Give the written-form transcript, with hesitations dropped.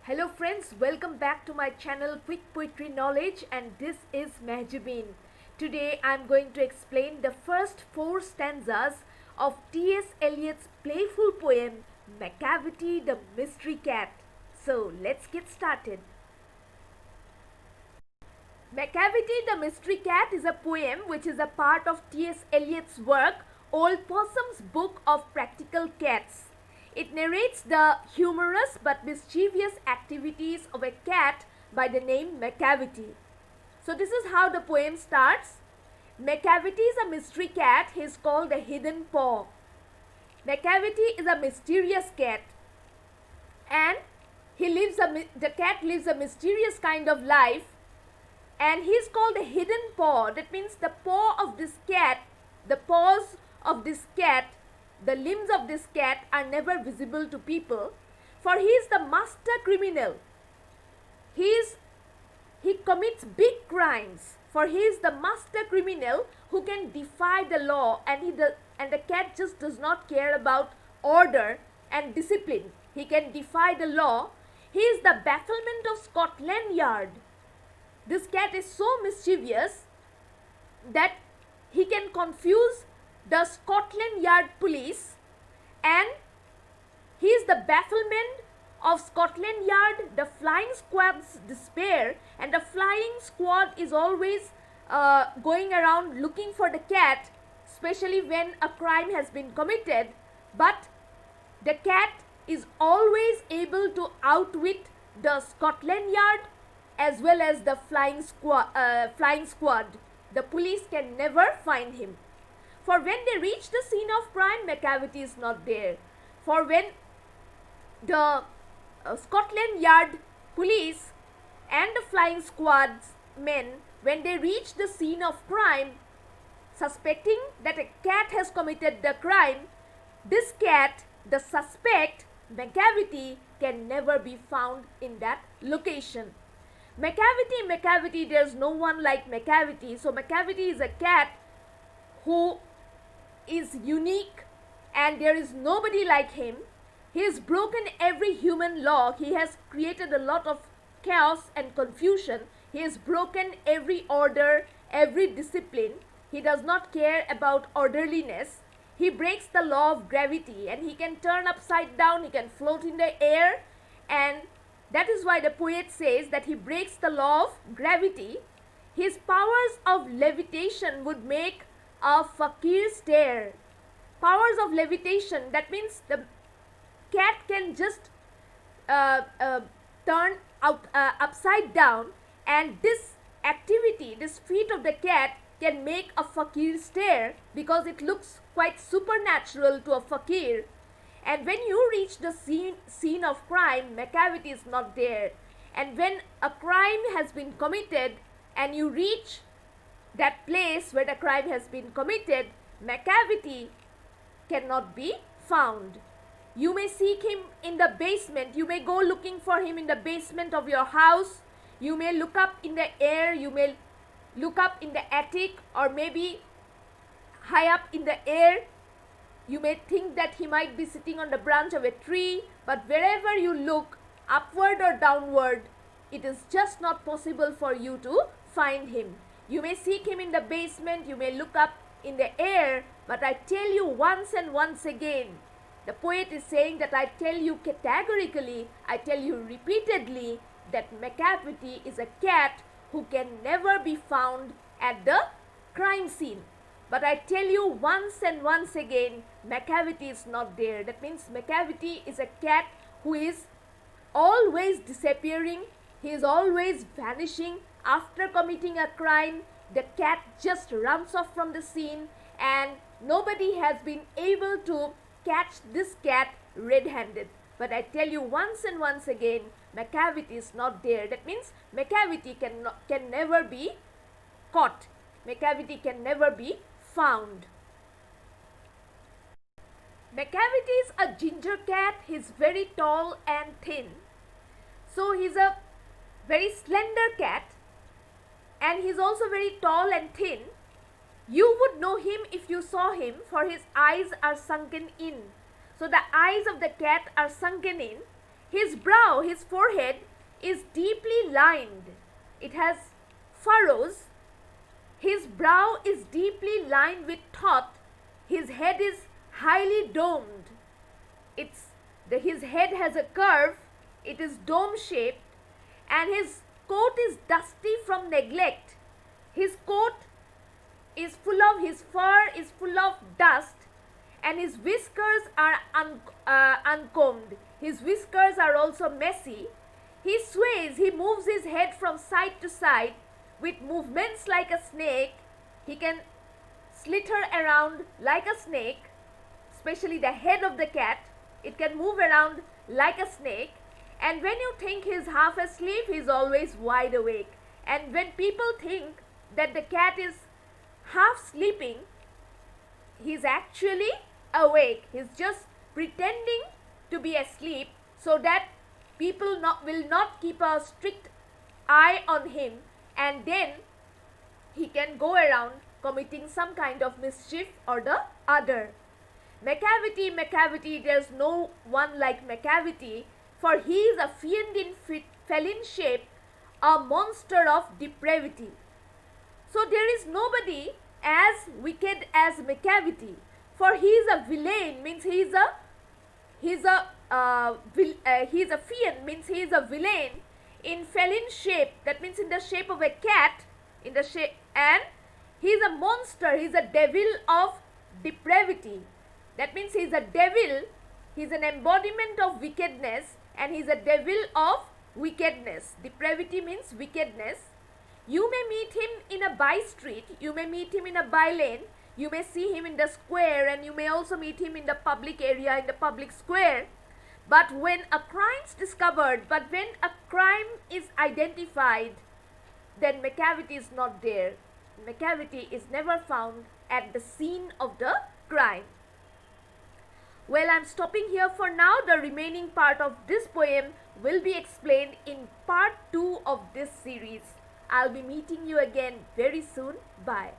Hello friends, welcome back to my channel Quick Poetry Knowledge, and this is Macavity. Today I am going to explain the first 4 stanzas of T.S. Eliot's playful poem Macavity the Mystery Cat. So let's get started. Macavity the Mystery Cat is a poem which is a part of T.S. Eliot's work Old Possum's Book of Practical Cats. It narrates the humorous but mischievous activities of a cat by the name Macavity. So this is how the poem starts. Macavity is a mystery cat. He is called the hidden paw. Macavity is a mysterious cat, and the cat lives a mysterious kind of life, and he is called the hidden paw. That means the paw of this cat, the paws of this cat, the limbs of this cat are never visible to people, for he is the master criminal. He commits big crimes, for he is the master criminal who can defy the law, and the cat just does not care about order and discipline. He can defy the law. He is the bafflement of Scotland Yard. This cat is so mischievous that he can confuse the Scotland Yard police, and he is the bafflement of Scotland Yard, the flying squad's despair, and the flying squad is always going around looking for the cat, especially when a crime has been committed, but the cat is always able to outwit the Scotland Yard as well as the flying squad. The police can never find him. For when they reach the scene of crime, Macavity is not there. For when the Scotland Yard police and the flying squad's men, when they reach the scene of crime, suspecting that a cat has committed the crime, this cat, the suspect, Macavity, can never be found in that location. Macavity, there's no one like Macavity. So Macavity is a cat who is unique, and there is nobody like him. He has broken every human law. He has created a lot of chaos and confusion. He has broken every order, every discipline. He does not care about orderliness. He breaks the law of gravity, and he can turn upside down. He can float in the air, and that is why the poet says that he breaks the law of gravity. His powers of levitation would make a fakir stare. Powers of levitation, that means the cat can just turn out upside down, and this activity, this feat of the cat, can make a fakir stare because it looks quite supernatural to a fakir. And when you reach the scene of crime, Macavity is not there. And when a crime has been committed and you reach that place where the crime has been committed, Macavity cannot be found. You may seek him in the basement. You may go looking for him in the basement of your house. You may look up in the air. You may look up in the attic, or maybe high up in the air. You may think that he might be sitting on the branch of a tree, but wherever you look, upward or downward, it is just not possible for you to find him. You may seek him in the basement, you may look up in the air, but I tell you once and once again, the poet is saying that I tell you categorically, I tell you repeatedly, that Macavity is a cat who can never be found at the crime scene. But I tell you once and once again, Macavity is not there. That means Macavity is a cat who is always disappearing. He is always vanishing. After committing a crime, the cat just runs off from the scene, and nobody has been able to catch this cat red-handed. But I tell you once and once again, Macavity is not there. That means Macavity can never be caught. Macavity can never be found. Macavity is a ginger cat. He's very tall and thin. So he's a very slender cat, and he's also very tall and thin. You would know him if you saw him, for his eyes are sunken in. So the eyes of the cat are sunken in, His brow, his forehead is deeply lined. It has furrows. His brow is deeply lined with thought. His head is highly domed. His head has a curve. It is dome-shaped, and his coat is dusty from neglect. His coat is full of, his fur is full of dust, and his whiskers are uncombed. His whiskers are also messy. He sways, he moves his head from side to side with movements like a snake. He can slither around like a snake, especially the head of the cat. It can move around like a snake. And when you think he's half asleep, he's always wide awake. And when people think that the cat is half sleeping, he's actually awake. He's just pretending to be asleep so that people will not keep a strict eye on him, and then he can go around committing some kind of mischief or the other. Macavity, Macavity, there's no one like Macavity, for he is a fiend in felon shape, a monster of depravity. So there is nobody as wicked as Macavity, for he is a villain, means he is a fiend, means he is a villain in felon shape, that means in the shape of a cat, and he is a monster, he is a devil of depravity. That means he is a devil, he is an embodiment of wickedness, and he is a devil of wickedness. Depravity means wickedness. You may meet him in a by street, you may meet him in a by lane, you may see him in the square, and you may also meet him in the public area, in the public square. But when a crime is discovered, but when a crime is identified, then Macavity is not there. Macavity is never found at the scene of the crime. Well, I'm stopping here for now. The remaining part of this poem will be explained in part 2 of this series. I'll be meeting you again very soon. Bye.